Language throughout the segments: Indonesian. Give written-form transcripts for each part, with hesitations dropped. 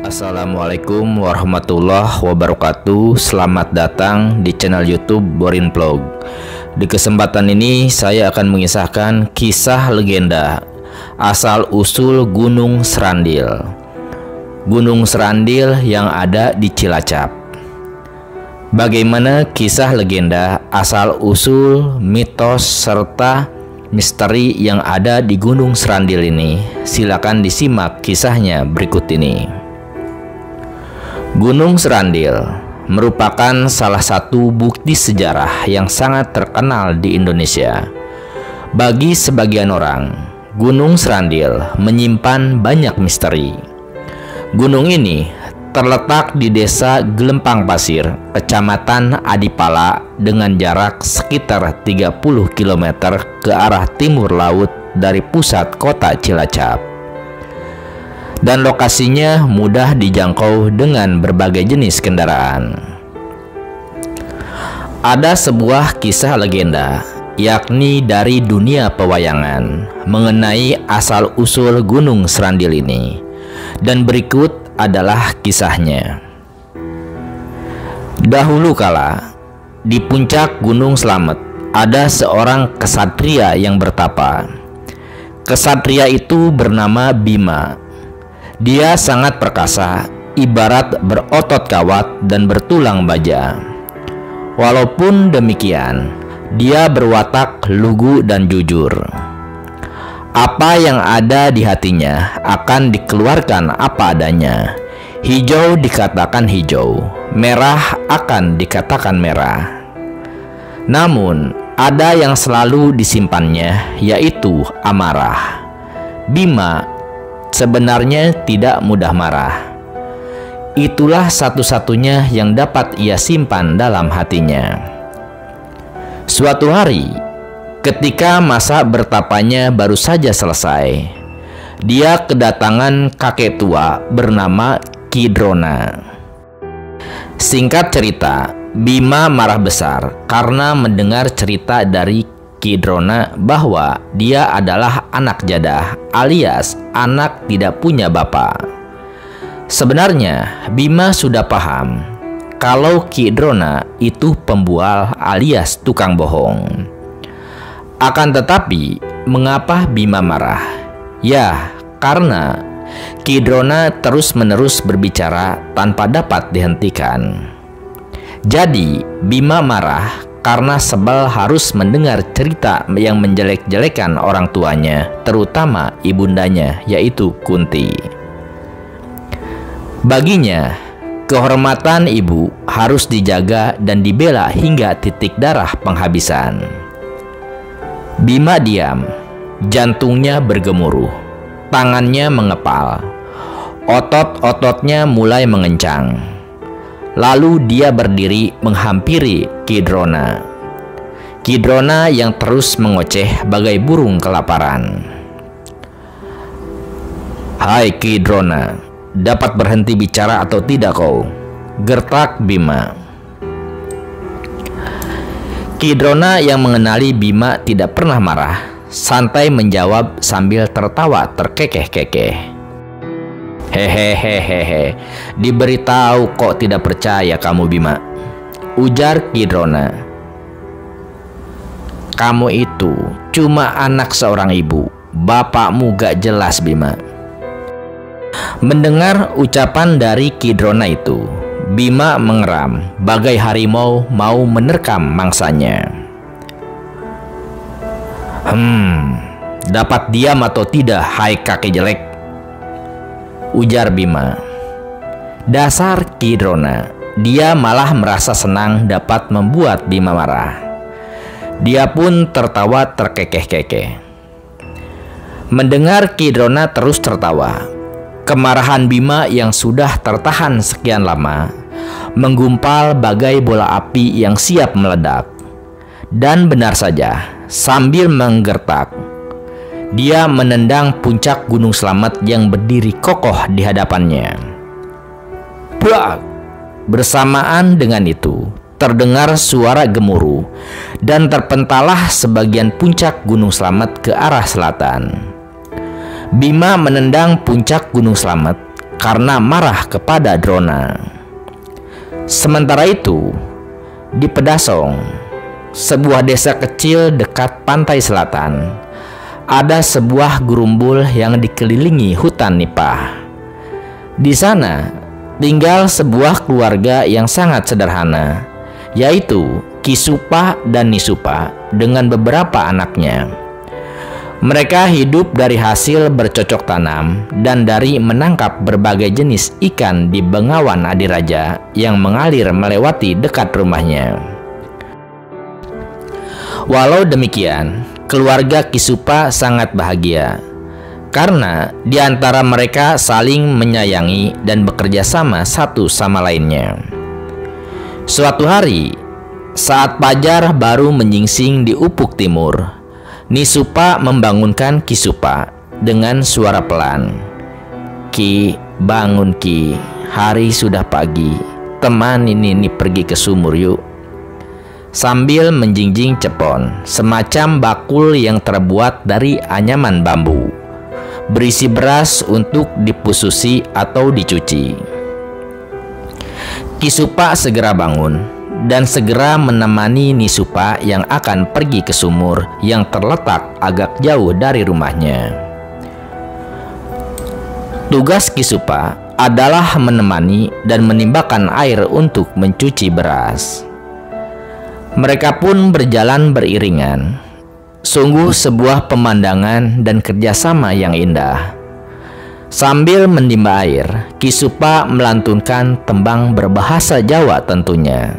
Assalamualaikum warahmatullahi wabarakatuh. Selamat datang di channel YouTube Borin Vlog. Di kesempatan ini saya akan mengisahkan kisah legenda asal-usul Gunung Srandil. Gunung Srandil yang ada di Cilacap. Bagaimana kisah legenda asal-usul, mitos, serta misteri yang ada di Gunung Srandil ini? Silakan disimak kisahnya berikut ini. Gunung Srandil merupakan salah satu bukti sejarah yang sangat terkenal di Indonesia. Bagi sebagian orang, Gunung Srandil menyimpan banyak misteri. Gunung ini terletak di Desa Gelempang Pasir, Kecamatan Adipala, dengan jarak sekitar 30 km ke arah timur laut dari pusat kota Cilacap. Dan lokasinya mudah dijangkau dengan berbagai jenis kendaraan. Ada sebuah kisah legenda, yakni dari dunia pewayangan, mengenai asal-usul Gunung Srandil ini. Dan berikut adalah kisahnya. Dahulu kala, di puncak Gunung Slamet, ada seorang kesatria yang bertapa. Kesatria itu bernama Bima. Dia sangat perkasa, ibarat berotot kawat dan bertulang baja. Walaupun demikian, dia berwatak lugu dan jujur. Apa yang ada di hatinya akan dikeluarkan apa adanya. Hijau dikatakan hijau, merah akan dikatakan merah. Namun, ada yang selalu disimpannya, yaitu amarah. Bima sebenarnya tidak mudah marah. Itulah satu-satunya yang dapat ia simpan dalam hatinya. Suatu hari, ketika masa bertapanya baru saja selesai, dia kedatangan kakek tua bernama Ki Drona. Singkat cerita, Bima marah besar karena mendengar cerita dari Ki Drona bahwa dia adalah anak jadah, alias anak tidak punya bapak. Sebenarnya Bima sudah paham kalau Ki Drona itu pembual alias tukang bohong. Akan tetapi, mengapa Bima marah? Ya, karena Ki Drona terus-menerus berbicara tanpa dapat dihentikan. Jadi, Bima marah karena sebel harus mendengar cerita yang menjelek-jelekan orang tuanya, terutama ibundanya, yaitu Kunti. Baginya, kehormatan ibu harus dijaga dan dibela hingga titik darah penghabisan. Bima diam, jantungnya bergemuruh, tangannya mengepal, otot-ototnya mulai mengencang. Lalu dia berdiri menghampiri Ki Drona. Ki Drona yang terus mengoceh bagai burung kelaparan. "Hai Ki Drona, dapat berhenti bicara atau tidak kau?" gertak Bima. Ki Drona yang mengenali Bima tidak pernah marah, santai menjawab sambil tertawa terkekeh-kekeh. "Hehehehehe, diberitahu kok tidak percaya kamu Bima," ujar Ki Drona. "Kamu itu cuma anak seorang ibu, bapakmu gak jelas Bima." Mendengar ucapan dari Ki Drona itu, Bima mengeram bagai harimau mau menerkam mangsanya. Dapat diam atau tidak, hai kakek jelek?" ujar Bima. Dasar Ki Drona, dia malah merasa senang dapat membuat Bima marah. Dia pun tertawa terkekeh-kekeh. Mendengar Ki Drona terus tertawa, kemarahan Bima yang sudah tertahan sekian lama menggumpal bagai bola api yang siap meledak. Dan benar saja, sambil menggertak, dia menendang puncak Gunung Slamet yang berdiri kokoh di hadapannya. Brak! Bersamaan dengan itu, terdengar suara gemuruh dan terpentalah sebagian puncak Gunung Slamet ke arah selatan. Bima menendang puncak Gunung Slamet karena marah kepada Drona. Sementara itu, di Pedasong, sebuah desa kecil dekat pantai selatan, ada sebuah gerumbul yang dikelilingi hutan nipah. Di sana tinggal sebuah keluarga yang sangat sederhana, yaitu Ki Supa dan Ni Supa dengan beberapa anaknya. Mereka hidup dari hasil bercocok tanam dan dari menangkap berbagai jenis ikan di Bengawan Adiraja yang mengalir melewati dekat rumahnya. Walau demikian, keluarga Ki Supa sangat bahagia karena di antara mereka saling menyayangi dan bekerja sama satu sama lainnya. Suatu hari, saat fajar baru menyingsing di ufuk timur, Ni Supa membangunkan Ki Supa dengan suara pelan. "Ki, bangun Ki, hari sudah pagi. Temani Nini pergi ke sumur yuk." Sambil menjinjing cepon, semacam bakul yang terbuat dari anyaman bambu, berisi beras untuk dipususi atau dicuci. Ki Supa segera bangun dan segera menemani Ni Supa yang akan pergi ke sumur yang terletak agak jauh dari rumahnya. Tugas Ki Supa adalah menemani dan menimbakan air untuk mencuci beras. Mereka pun berjalan beriringan. Sungguh sebuah pemandangan dan kerjasama yang indah. Sambil menimba air, Ki Supa melantunkan tembang berbahasa Jawa tentunya.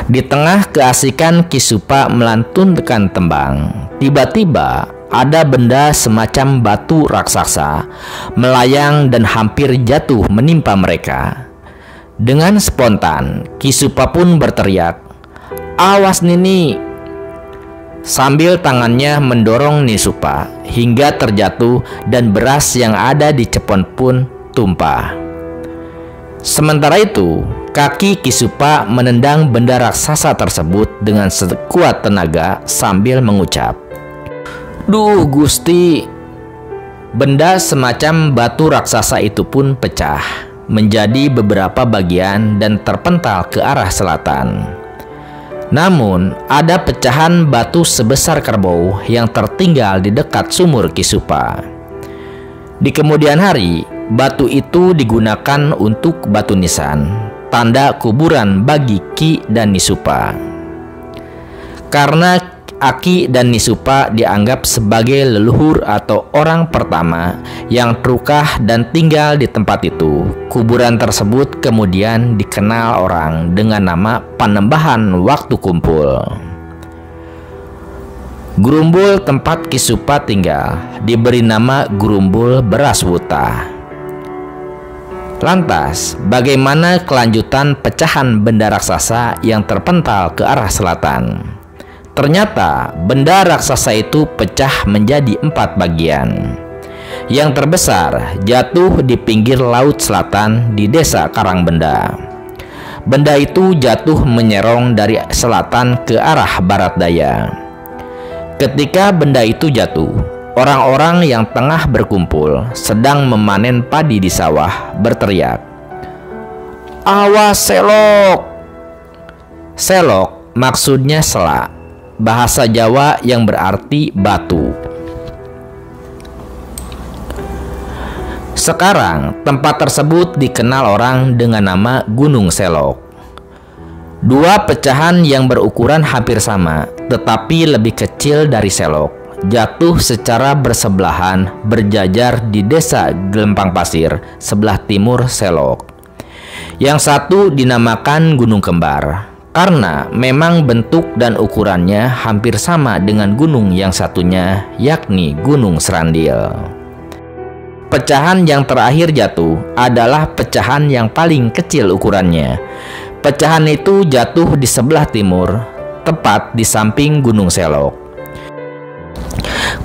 Di tengah keasikan Ki Supa melantunkan tembang, tiba-tiba ada benda semacam batu raksasa melayang dan hampir jatuh menimpa mereka. Dengan spontan, Ki Supa pun berteriak, "Awas Nini!" Sambil tangannya mendorong Ni Supa hingga terjatuh dan beras yang ada di cepon pun tumpah. Sementara itu, kaki Ki Supa menendang benda raksasa tersebut dengan sekuat tenaga sambil mengucap, "Duh Gusti!" Benda semacam batu raksasa itu pun pecah menjadi beberapa bagian dan terpental ke arah selatan. Namun, ada pecahan batu sebesar kerbau yang tertinggal di dekat sumur Ki Supa. Di kemudian hari, batu itu digunakan untuk batu nisan, tanda kuburan bagi Ki dan Ni Supa. Karena Aki dan Ni Supa dianggap sebagai leluhur atau orang pertama yang terukah dan tinggal di tempat itu, kuburan tersebut kemudian dikenal orang dengan nama Panembahan Waktu Kumpul. Gerumbul tempat Ki Supa tinggal diberi nama Gerumbul Beras Wuta. Lantas, bagaimana kelanjutan pecahan benda raksasa yang terpental ke arah selatan? Ternyata benda raksasa itu pecah menjadi 4 bagian. Yang terbesar jatuh di pinggir laut selatan di desa Karangbenda. Benda itu jatuh menyerong dari selatan ke arah barat daya. Ketika benda itu jatuh, orang-orang yang tengah berkumpul sedang memanen padi di sawah berteriak, "Awas selok!" Selok maksudnya selak, bahasa Jawa yang berarti batu. Sekarang tempat tersebut dikenal orang dengan nama Gunung Selok. Dua pecahan yang berukuran hampir sama tetapi lebih kecil dari Selok jatuh secara bersebelahan berjajar di desa Gelempang Pasir sebelah timur Selok. Yang satu dinamakan Gunung Kembar karena memang bentuk dan ukurannya hampir sama dengan gunung yang satunya, yakni Gunung Serandil. Pecahan yang terakhir jatuh adalah pecahan yang paling kecil ukurannya. Pecahan itu jatuh di sebelah timur, tepat di samping Gunung Selok.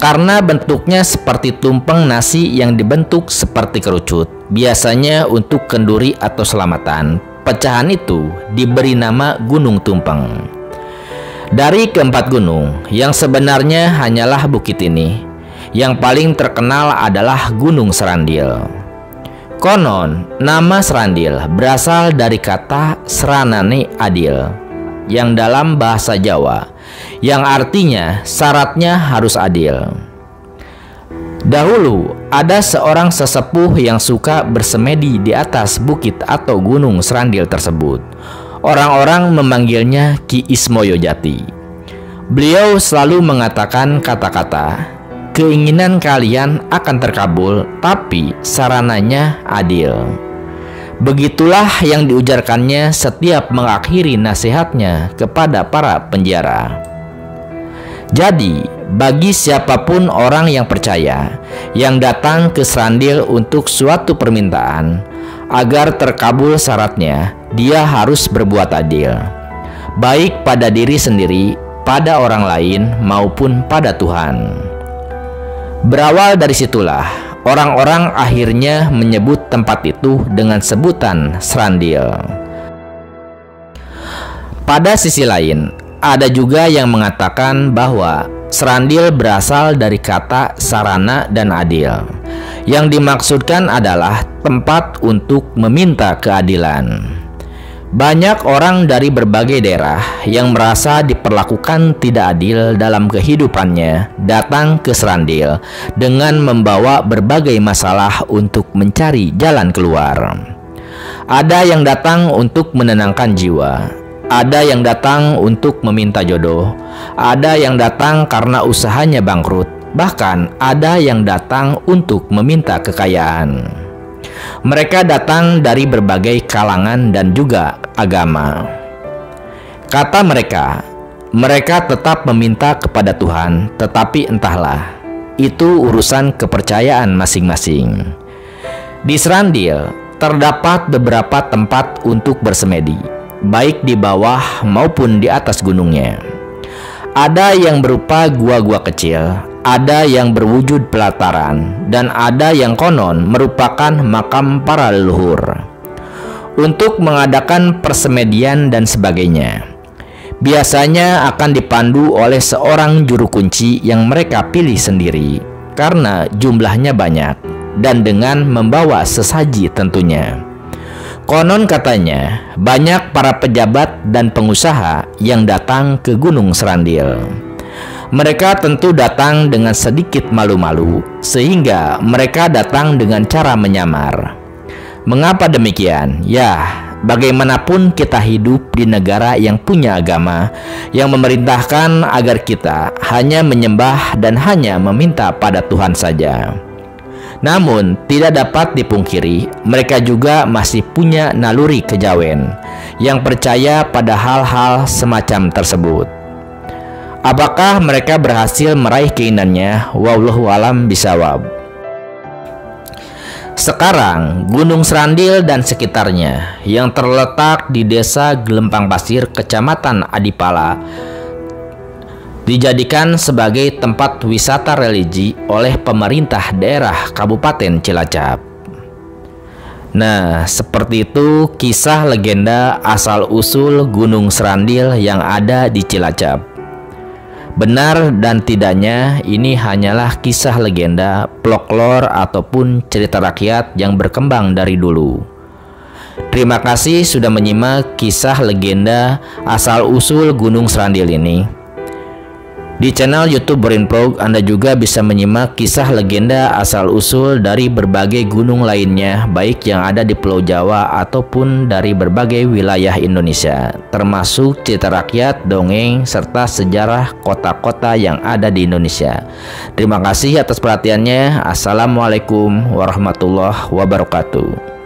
Karena bentuknya seperti tumpeng nasi yang dibentuk seperti kerucut, biasanya untuk kenduri atau selamatan, pecahan itu diberi nama Gunung Tumpeng. Dari keempat gunung, yang sebenarnya hanyalah bukit ini, Yang paling terkenal adalah Gunung Serandil. Konon, nama Serandil berasal dari kata Seranane adil, yang dalam bahasa Jawa, yang artinya syaratnya harus adil. Dahulu, ada seorang sesepuh yang suka bersemedi di atas bukit atau gunung Serandil tersebut. Orang-orang memanggilnya Ki Ismoyo Jati. Beliau selalu mengatakan kata-kata, "Keinginan kalian akan terkabul, tapi sarananya adil." Begitulah yang diujarkannya setiap mengakhiri nasihatnya kepada para penjara. Jadi, bagi siapapun orang yang percaya, yang datang ke Serandil untuk suatu permintaan, agar terkabul syaratnya, dia harus berbuat adil, baik pada diri sendiri, pada orang lain, maupun pada Tuhan. Berawal dari situlah, orang-orang akhirnya menyebut tempat itu dengan sebutan Serandil. Pada sisi lain, ada juga yang mengatakan bahwa Serandil berasal dari kata sarana dan adil. Yang dimaksudkan adalah tempat untuk meminta keadilan. Banyak orang dari berbagai daerah yang merasa diperlakukan tidak adil dalam kehidupannya datang ke Serandil dengan membawa berbagai masalah untuk mencari jalan keluar. Ada yang datang untuk menenangkan jiwa. Ada yang datang untuk meminta jodoh, ada yang datang karena usahanya bangkrut, bahkan ada yang datang untuk meminta kekayaan. Mereka datang dari berbagai kalangan dan juga agama. Kata mereka tetap meminta kepada Tuhan, tetapi entahlah, itu urusan kepercayaan masing-masing. Di Serandil terdapat beberapa tempat untuk bersemedi, baik di bawah maupun di atas gunungnya. Ada yang berupa gua-gua kecil, ada yang berwujud pelataran, dan ada yang konon merupakan makam para leluhur. Untuk mengadakan persemedian dan sebagainya, biasanya akan dipandu oleh seorang juru kunci yang mereka pilih sendiri, karena jumlahnya banyak, dan dengan membawa sesaji tentunya. Konon katanya, banyak para pejabat dan pengusaha yang datang ke Gunung Serandil. Mereka tentu datang dengan sedikit malu-malu, sehingga mereka datang dengan cara menyamar. Mengapa demikian? Ya, bagaimanapun kita hidup di negara yang punya agama, yang memerintahkan agar kita hanya menyembah dan hanya meminta pada Tuhan saja. Namun, tidak dapat dipungkiri, mereka juga masih punya naluri kejawen yang percaya pada hal-hal semacam tersebut. Apakah mereka berhasil meraih keinginannya? Wallahu alam bisawab. Sekarang, Gunung Serandil dan sekitarnya yang terletak di Desa Gelempang Pasir, Kecamatan Adipala, dijadikan sebagai tempat wisata religi oleh pemerintah daerah Kabupaten Cilacap. Nah, seperti itu kisah legenda asal-usul Gunung Serandil yang ada di Cilacap. Benar dan tidaknya, ini hanyalah kisah legenda, folklore ataupun cerita rakyat yang berkembang dari dulu. Terima kasih sudah menyimak kisah legenda asal-usul Gunung Serandil ini. Di channel YouTube Borinprog, Anda juga bisa menyimak kisah legenda asal-usul dari berbagai gunung lainnya, baik yang ada di Pulau Jawa ataupun dari berbagai wilayah Indonesia, termasuk cerita rakyat, dongeng, serta sejarah kota-kota yang ada di Indonesia. Terima kasih atas perhatiannya. Assalamualaikum warahmatullahi wabarakatuh.